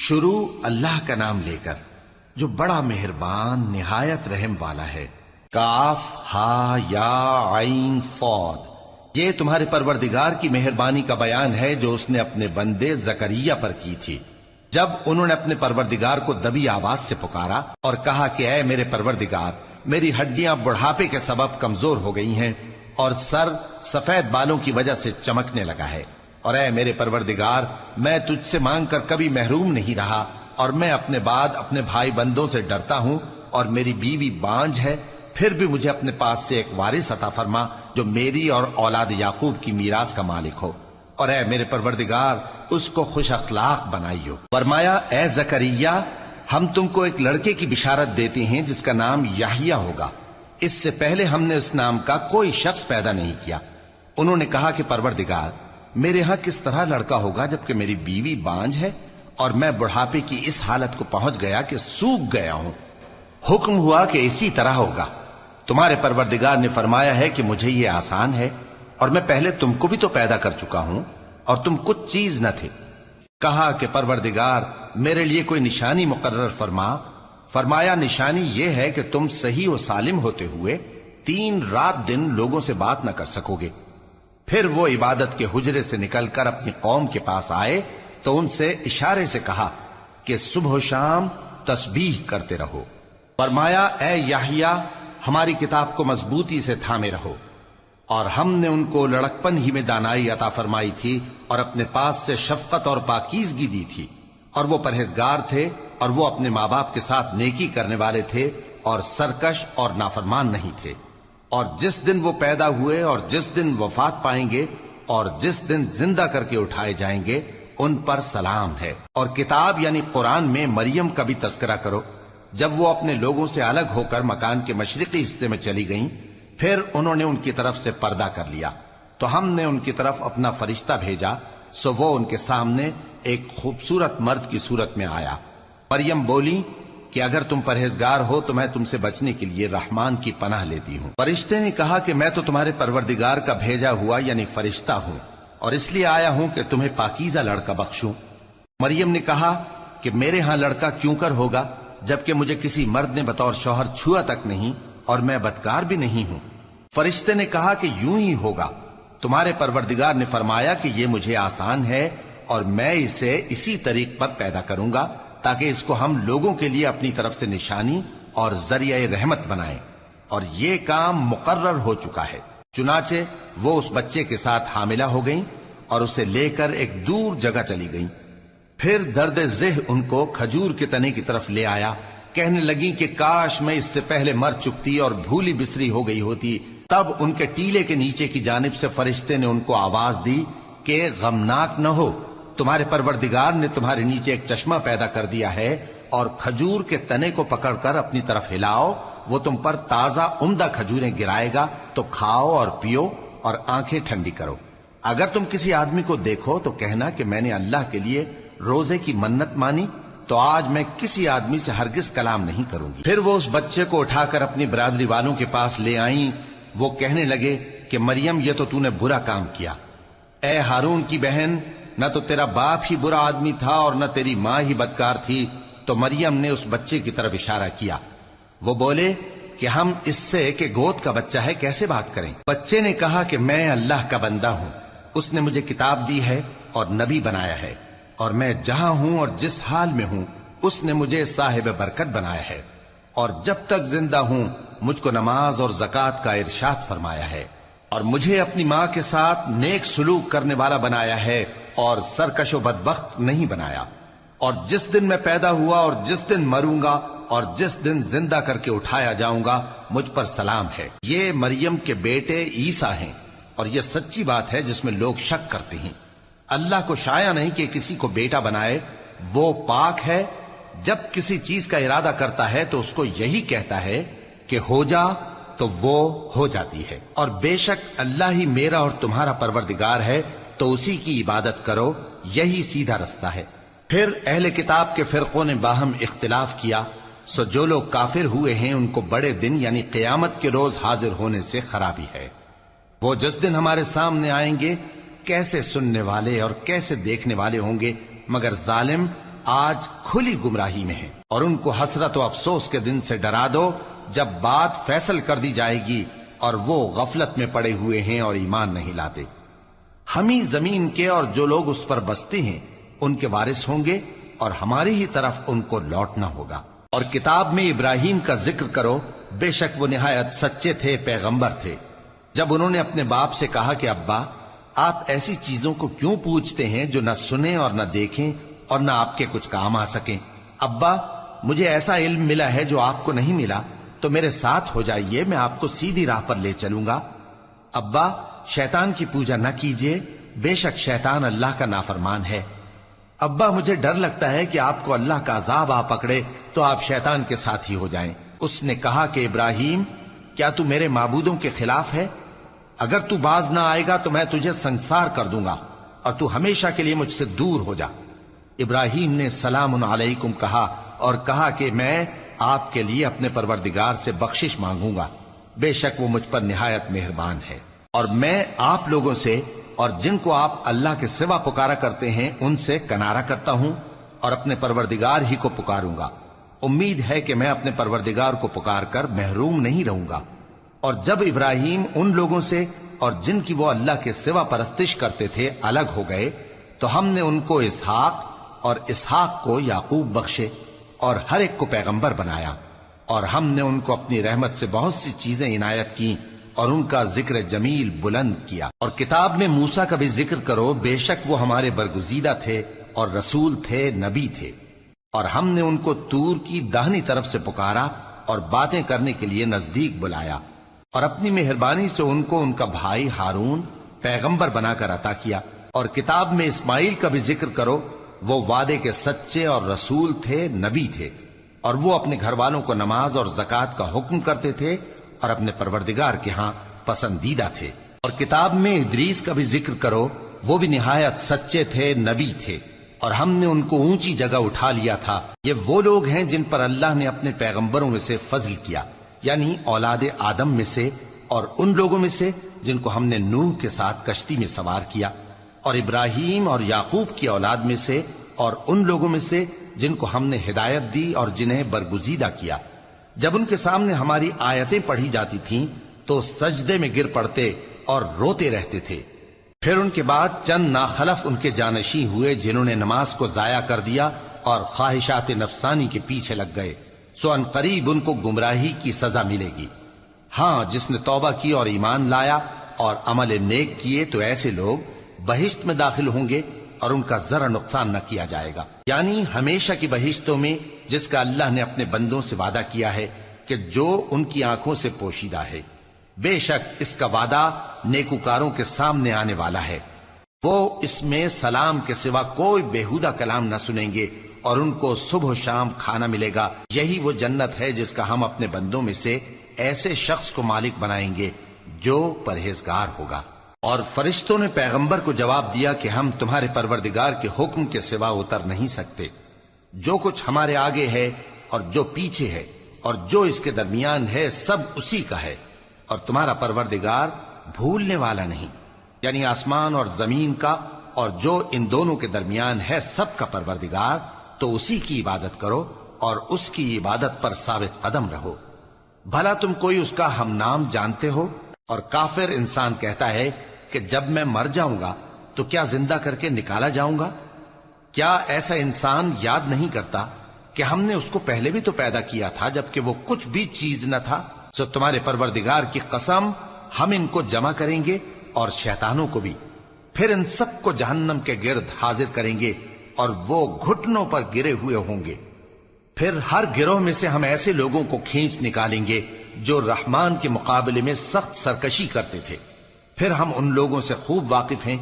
شروع اللہ کا نام لے کر جو بڑا مہربان نہایت رحم والا ہے۔ کاف ہا یا عین صاد، یہ تمہارے پروردگار کی مہربانی کا بیان ہے جو اس نے اپنے بندے زکریا پر کی تھی جب انہوں نے اپنے پروردگار کو دبی آواز سے پکارا اور کہا کہ اے میرے پروردگار، میری ہڈیاں بڑھاپے کے سبب کمزور ہو گئی ہیں اور سر سفید بالوں کی وجہ سے چمکنے لگا ہے، اور اے میرے پروردگار، میں تجھ سے مانگ کر کبھی محروم نہیں رہا، اور میں اپنے بعد اپنے بھائی بندوں سے ڈرتا ہوں، اور میری بیوی بانجھ ہے، پھر بھی مجھے اپنے پاس سے ایک وارث عطا فرما جو میری اور اولاد یعقوب کی میراث کا مالک ہو، اور اے میرے پروردگار، اس کو خوش اخلاق بنائیو۔ فرمایا اے زکریا، ہم تم کو ایک لڑکے کی بشارت دیتے ہیں جس کا نام یحییٰ ہوگا، اس سے پہلے ہم نے اس نام کا کوئی شخص پیدا نہیں کیا۔ انہوں نے کہا کہ پروردگار، میرے ہاں کس طرح لڑکا ہوگا جبکہ میری بیوی بانجھ ہے اور میں بڑھاپے کی اس حالت کو پہنچ گیا کہ سوکھ گیا ہوں؟ حکم ہوا کہ اسی طرح ہوگا۔ تمہارے پروردگار نے فرمایا ہے کہ مجھے یہ آسان ہے، اور میں پہلے تم کو بھی تو پیدا کر چکا ہوں اور تم کچھ چیز نہ تھے۔ کہا کہ پروردگار، میرے لیے کوئی نشانی مقرر فرما۔ فرمایا نشانی یہ ہے کہ تم صحیح و سالم ہوتے ہوئے 3 رات دن لوگوں سے بات نہ کر سکو گے۔ پھر وہ عبادت کے حجرے سے نکل کر اپنی قوم کے پاس آئے تو ان سے اشارے سے کہا کہ صبح و شام تسبیح کرتے رہو۔ فرمایا اے یحییٰ، ہماری کتاب کو مضبوطی سے تھامے رہو، اور ہم نے ان کو لڑکپن ہی میں دانائی عطا فرمائی تھی اور اپنے پاس سے شفقت اور پاکیزگی دی تھی، اور وہ پرہیزگار تھے اور وہ اپنے ماں باپ کے ساتھ نیکی کرنے والے تھے اور سرکش اور نافرمان نہیں تھے۔ اور جس دن وہ پیدا ہوئے اور جس دن وفات پائیں گے اور جس دن زندہ کر کے اٹھائے جائیں گے ان پر سلام ہے۔ اور کتاب یعنی قرآن میں مریم کا بھی تذکرہ کرو، جب وہ اپنے لوگوں سے الگ ہو کر مکان کے مشرقی حصے میں چلی گئیں، پھر انہوں نے ان کی طرف سے پردہ کر لیا تو ہم نے ان کی طرف اپنا فرشتہ بھیجا، سو وہ ان کے سامنے ایک خوبصورت مرد کی صورت میں آیا۔ مریم بولی کہ اگر تم پرہیزگار ہو تو میں تم سے بچنے کے لیے رحمان کی پناہ لیتی ہوں۔ فرشتے نے کہا کہ میں تو تمہارے پروردگار کا بھیجا ہوا یعنی فرشتہ ہوں، اور اس لیے آیا ہوں کہ تمہیں پاکیزہ لڑکا بخشوں۔ مریم نے کہا کہ میرے ہاں لڑکا کیوں کر ہوگا جبکہ مجھے کسی مرد نے بطور شوہر چھوا تک نہیں اور میں بدکار بھی نہیں ہوں۔ فرشتے نے کہا کہ یوں ہی ہوگا، تمہارے پروردگار نے فرمایا کہ یہ مجھے آسان ہے اور میں اسے اسی طریق پر پیدا کروں گا تاکہ اس کو ہم لوگوں کے لیے اپنی طرف سے نشانی اور ذریعہ رحمت بنائیں، اور یہ کام مقرر ہو چکا ہے۔ چنانچہ وہ اس بچے کے ساتھ حاملہ ہو گئیں اور اسے لے کر ایک دور جگہ چلی گئیں۔ پھر درد ذہ ان کو کھجور کے تنے کی طرف لے آیا، کہنے لگی کہ کاش میں اس سے پہلے مر چکتی اور بھولی بسری ہو گئی ہوتی۔ تب ان کے ٹیلے کے نیچے کی جانب سے فرشتے نے ان کو آواز دی کہ غمناک نہ ہو، تمہارے پروردگار نے تمہارے نیچے ایک چشمہ پیدا کر دیا ہے، اور کھجور کے تنے کو پکڑ کر اپنی طرف ہلاؤ، وہ تم پر تازہ عمدہ کھجوریں گرائے گا، تو کھاؤ اور پیو اور آنکھیں ٹھنڈی کرو۔ اگر تم کسی آدمی کو دیکھو تو کہنا کہ میں نے اللہ کے لیے روزے کی منت مانی، تو آج میں کسی آدمی سے ہرگز کلام نہیں کروں گی۔ پھر وہ اس بچے کو اٹھا کر اپنی برادری والوں کے پاس لے آئیں۔ وہ کہنے لگے کہ مریم، یہ تو نے برا کام کیا۔ اے ہارون کی بہن، نہ تو تیرا باپ ہی برا آدمی تھا اور نہ تیری ماں ہی بدکار تھی۔ تو مریم نے اس بچے کی طرف اشارہ کیا۔ وہ بولے کہ ہم اس سے کہ گود کا بچہ ہے کیسے بات کریں؟ بچے نے کہا کہ میں اللہ کا بندہ ہوں، اس نے مجھے کتاب دی ہے اور نبی بنایا ہے، اور میں جہاں ہوں اور جس حال میں ہوں اس نے مجھے صاحب برکت بنایا ہے، اور جب تک زندہ ہوں مجھ کو نماز اور زکوٰۃ کا ارشاد فرمایا ہے، اور مجھے اپنی ماں کے ساتھ نیک سلوک کرنے والا بنایا ہے اور سرکش و بدبخت نہیں بنایا، اور جس دن میں پیدا ہوا اور جس دن مروں گا اور جس دن زندہ کر کے اٹھایا جاؤں گا مجھ پر سلام ہے۔ یہ مریم کے بیٹے عیسیٰ ہیں، اور یہ سچی بات ہے جس میں لوگ شک کرتے ہیں۔ اللہ کو شایع نہیں کہ کسی کو بیٹا بنائے، وہ پاک ہے، جب کسی چیز کا ارادہ کرتا ہے تو اس کو یہی کہتا ہے کہ ہو جا تو وہ ہو جاتی ہے، اور بے شک اللہ ہی میرا اور تمہارا پروردگار ہے، تو اسی کی عبادت کرو، یہی سیدھا رستہ ہے۔ پھر اہل کتاب کے فرقوں نے باہم اختلاف کیا، سو جو لوگ کافر ہوئے ہیں ان کو بڑے دن یعنی قیامت کے روز حاضر ہونے سے خرابی ہے۔ وہ جس دن ہمارے سامنے آئیں گے کیسے سننے والے اور کیسے دیکھنے والے ہوں گے، مگر ظالم آج کھلی گمراہی میں ہیں، اور ان کو حسرت و افسوس کے دن سے ڈرا دو جب بات فیصل کر دی جائے گی اور وہ غفلت میں پڑے ہوئے ہیں اور ایمان نہیں لاتے۔ ہم ہی زمین کے اور جو لوگ اس پر بستے ہیں ان کے وارث ہوں گے، اور ہماری ہی طرف ان کو لوٹنا ہوگا۔ اور کتاب میں ابراہیم کا ذکر کرو، بے شک وہ نہایت سچے تھے، پیغمبر تھے۔ جب انہوں نے اپنے باپ سے کہا کہ ابا، آپ ایسی چیزوں کو کیوں پوچھتے ہیں جو نہ سنیں اور نہ دیکھیں اور نہ آپ کے کچھ کام آ سکیں؟ ابا، مجھے ایسا علم ملا ہے جو آپ کو نہیں ملا، تو میرے ساتھ ہو جائیے، میں آپ کو سیدھی راہ پر لے چلوں گا۔ ابا، شیطان کی پوجا نہ کیجیے، بے شک شیطان اللہ کا نافرمان ہے۔ ابا، مجھے ڈر لگتا ہے کہ آپ کو اللہ کا عذاب آ پکڑے تو آپ شیطان کے ساتھی ہو جائیں۔ اس نے کہا کہ ابراہیم، کیا تو میرے معبودوں کے خلاف ہے؟ اگر تو باز نہ آئے گا تو میں تجھے سنسار کر دوں گا، اور تو ہمیشہ کے لیے مجھ سے دور ہو جا۔ ابراہیم نے سلام علیکم کہا اور کہا کہ میں آپ کے لیے اپنے پروردگار سے بخشش مانگوں گا، بے شک وہ مجھ پر نہایت مہربان ہے۔ اور میں آپ لوگوں سے اور جن کو آپ اللہ کے سوا پکارا کرتے ہیں ان سے کنارہ کرتا ہوں اور اپنے پروردگار ہی کو پکاروں گا۔ امید ہے کہ میں اپنے پروردگار کو پکار کر محروم نہیں رہوں گا۔ اور جب ابراہیم ان لوگوں سے اور جن کی وہ اللہ کے سوا پرستش کرتے تھے الگ ہو گئے تو ہم نے ان کو اسحاق اور اسحاق کو یعقوب بخشے اور ہر ایک کو پیغمبر بنایا، اور ہم نے ان کو اپنی رحمت سے بہت سی چیزیں عنایت کی اور ان کا ذکر جمیل بلند کیا۔ اور کتاب میں موسیٰ کا بھی ذکر کرو، بے شک وہ ہمارے برگزیدہ تھے اور رسول تھے، نبی تھے، اور ہم نے ان کو طور کی داہنی طرف سے پکارا اور باتیں کرنے کے لیے نزدیک بلایا، اور اپنی مہربانی سے ان کو ان کا بھائی ہارون پیغمبر بنا کر عطا کیا۔ اور کتاب میں اسماعیل کا بھی ذکر کرو، وہ وعدے کے سچے اور رسول تھے، نبی تھے، اور وہ اپنے گھر والوں کو نماز اور زکوٰۃ کا حکم کرتے تھے اور اپنے پروردگار کے ہاں پسندیدہ تھے۔ اور کتاب میں ادریس کا بھی ذکر کرو، وہ بھی نہایت سچے تھے، نبی تھے، اور ہم نے ان کو اونچی جگہ اٹھا لیا تھا۔ یہ وہ لوگ ہیں جن پر اللہ نے اپنے پیغمبروں میں سے فضل کیا، یعنی اولاد آدم میں سے، اور ان لوگوں میں سے جن کو ہم نے نوح کے ساتھ کشتی میں سوار کیا، اور ابراہیم اور یعقوب کی اولاد میں سے، اور ان لوگوں میں سے جن کو ہم نے ہدایت دی اور جنہیں برگزیدہ کیا۔ جب ان کے سامنے ہماری آیتیں پڑھی جاتی تھیں تو سجدے میں گر پڑتے اور روتے رہتے تھے۔ پھر ان کے بعد چند ناخلف ان کے جانشین ہوئے جنہوں نے نماز کو ضائع کر دیا اور خواہشات نفسانی کے پیچھے لگ گئے، سو ان قریب ان کو گمراہی کی سزا ملے گی۔ ہاں، جس نے توبہ کی اور ایمان لایا اور عمل نیک کیے تو ایسے لوگ بہشت میں داخل ہوں گے اور ان کا ذرا نقصان نہ کیا جائے گا، یعنی ہمیشہ کی بہشتوں میں، جس کا اللہ نے اپنے بندوں سے وعدہ کیا ہے کہ جو ان کی آنکھوں سے پوشیدہ ہے۔ بے شک اس کا وعدہ نیکوکاروں کے سامنے آنے والا ہے، وہ اس میں سلام کے سوا کوئی بیہودہ کلام نہ سنیں گے، اور ان کو صبح و شام کھانا ملے گا۔ یہی وہ جنت ہے جس کا ہم اپنے بندوں میں سے ایسے شخص کو مالک بنائیں گے جو پرہیزگار ہوگا۔ اور فرشتوں نے پیغمبر کو جواب دیا کہ ہم تمہارے پروردگار کے حکم کے سوا اتر نہیں سکتے۔ جو کچھ ہمارے آگے ہے اور جو پیچھے ہے اور جو اس کے درمیان ہے سب اسی کا ہے، اور تمہارا پروردگار بھولنے والا نہیں، یعنی آسمان اور زمین کا اور جو ان دونوں کے درمیان ہے سب کا پروردگار، تو اسی کی عبادت کرو اور اس کی عبادت پر ثابت قدم رہو۔ بھلا تم کوئی اس کا ہم نام جانتے ہو؟ اور کافر انسان کہتا ہے کہ جب میں مر جاؤں گا تو کیا زندہ کر کے نکالا جاؤں گا؟ کیا ایسا انسان یاد نہیں کرتا کہ ہم نے اس کو پہلے بھی تو پیدا کیا تھا جبکہ وہ کچھ بھی چیز نہ تھا؟ سو تمہارے پروردگار کی قسم، ہم ان کو جمع کریں گے اور شیطانوں کو بھی، پھر ان سب کو جہنم کے گرد حاضر کریں گے اور وہ گھٹنوں پر گرے ہوئے ہوں گے۔ پھر ہر گروہ میں سے ہم ایسے لوگوں کو کھینچ نکالیں گے جو رحمان کے مقابلے میں سخت سرکشی کرتے تھے، پھر ہم ان لوگوں سے خوب واقف ہیں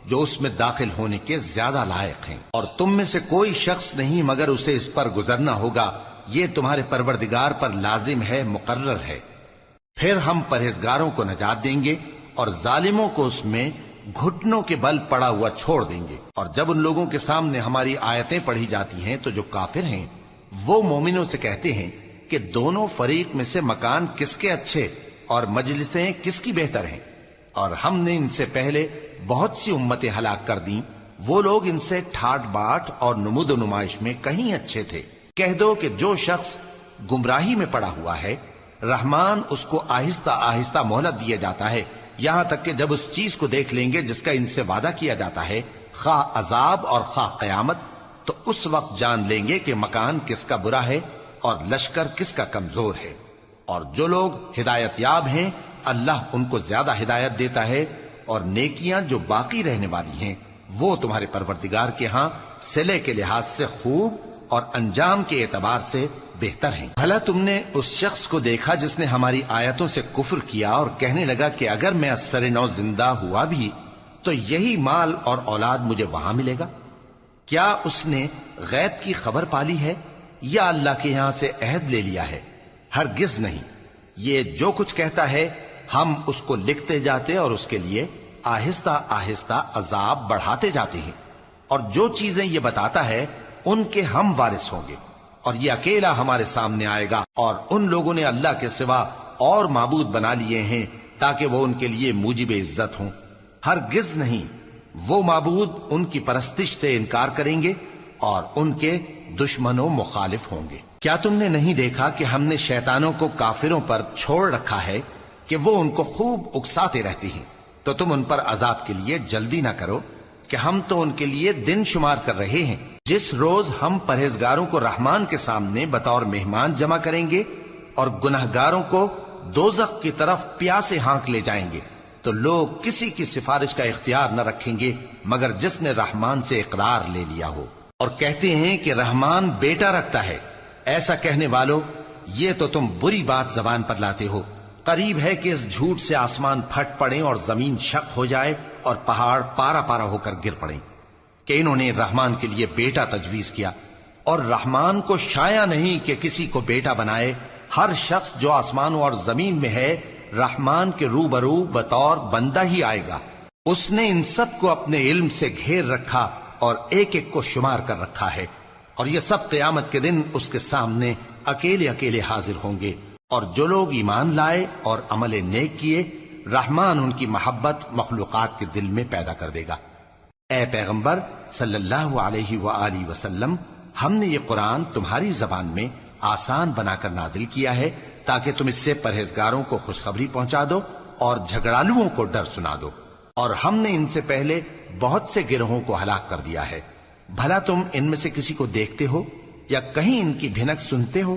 جو اس میں داخل ہونے کے زیادہ لائق ہیں، اور تم میں سے کوئی شخص نہیں مگر اسے اس پر گزرنا ہوگا، یہ تمہارے پروردگار پر لازم ہے، مقرر ہے۔ پھر ہم پرہیزگاروں کو نجات دیں گے اور ظالموں کو اس میں گھٹنوں کے بل پڑا ہوا چھوڑ دیں گے۔ اور جب ان لوگوں کے سامنے ہماری آیتیں پڑھی جاتی ہیں تو جو کافر ہیں وہ مومنوں سے کہتے ہیں کہ دونوں فریق میں سے مکان کس کے اچھے اور مجلسیں کس کی بہتر ہیں، اور ہم نے ان سے پہلے بہت سی امتیں ہلاک کر دیں وہ لوگ ان سے ٹھاٹ باٹ اور نمود و نمائش میں کہیں اچھے تھے۔ کہہ دو کہ جو شخص گمراہی میں پڑا ہوا ہے، رحمان اس کو آہستہ آہستہ مہلت دیا جاتا ہے، یہاں تک کہ جب اس چیز کو دیکھ لیں گے جس کا ان سے وعدہ کیا جاتا ہے، خواہ عذاب اور خواہ قیامت، تو اس وقت جان لیں گے کہ مکان کس کا برا ہے اور لشکر کس کا کمزور ہے۔ اور جو لوگ ہدایت یاب ہیں اللہ ان کو زیادہ ہدایت دیتا ہے، اور نیکیاں جو باقی رہنے والی ہیں وہ تمہارے پروردگار کے ہاں صلے کے لحاظ سے خوب اور انجام کے اعتبار سے بہتر ہیں۔ بھلا تم نے اس شخص کو دیکھا جس نے ہماری آیتوں سے کفر کیا اور کہنے لگا کہ اگر میں اثر نو زندہ ہوا بھی تو یہی مال اور اولاد مجھے وہاں ملے گا؟ کیا اس نے غیب کی خبر پالی ہے یا اللہ کے یہاں سے عہد لے لیا ہے؟ ہرگز نہیں، یہ جو کچھ کہتا ہے ہم اس کو لکھتے جاتے اور اس کے لیے آہستہ آہستہ عذاب بڑھاتے جاتے ہیں، اور جو چیزیں یہ بتاتا ہے ان کے ہم وارث ہوں گے، اور یہ اکیلا ہمارے سامنے آئے گا۔ اور ان لوگوں نے اللہ کے سوا اور معبود بنا لیے ہیں تاکہ وہ ان کے لیے موجب عزت ہوں۔ ہرگز نہیں، وہ معبود ان کی پرستش سے انکار کریں گے اور ان کے دشمن و مخالف ہوں گے۔ کیا تم نے نہیں دیکھا کہ ہم نے شیطانوں کو کافروں پر چھوڑ رکھا ہے کہ وہ ان کو خوب اکساتے رہتے ہیں؟ تو تم ان پر عذاب کے لیے جلدی نہ کرو کہ ہم تو ان کے لیے دن شمار کر رہے ہیں۔ جس روز ہم پرہیزگاروں کو رحمان کے سامنے بطور مہمان جمع کریں گے اور گناہگاروں کو دوزخ کی طرف پیاسے ہانک لے جائیں گے، تو لوگ کسی کی سفارش کا اختیار نہ رکھیں گے مگر جس نے رحمان سے اقرار لے لیا ہو۔ اور کہتے ہیں کہ رحمان بیٹا رکھتا ہے۔ ایسا کہنے والوں، یہ تو تم بری بات زبان پر لاتے ہو۔ قریب ہے کہ اس جھوٹ سے آسمان پھٹ پڑے اور زمین شق ہو جائے اور پہاڑ پارا پارا ہو کر گر پڑیں کہ انہوں نے رحمان کے لیے بیٹا تجویز کیا، اور رحمان کو شایع نہیں کہ کسی کو بیٹا بنائے۔ ہر شخص جو آسمانوں اور زمین میں ہے رحمان کے روبرو بطور بندہ ہی آئے گا۔ اس نے ان سب کو اپنے علم سے گھیر رکھا اور ایک ایک کو شمار کر رکھا ہے، اور یہ سب قیامت کے دن اس کے سامنے اکیلے اکیلے حاضر ہوں گے۔ اور جو لوگ ایمان لائے اور عمل نیک کیے، رحمان ان کی محبت مخلوقات کے دل میں پیدا کر دے گا۔ اے پیغمبر صلی اللہ علیہ وآلہ وسلم، ہم نے یہ قرآن تمہاری زبان میں آسان بنا کر نازل کیا ہے تاکہ تم اس سے پرہیزگاروں کو خوشخبری پہنچا دو اور جھگڑالوؤں کو ڈر سنا دو۔ اور ہم نے ان سے پہلے بہت سے گروہوں کو ہلاک کر دیا ہے۔ بھلا تم ان میں سے کسی کو دیکھتے ہو یا کہیں ان کی بھنک سنتے ہو؟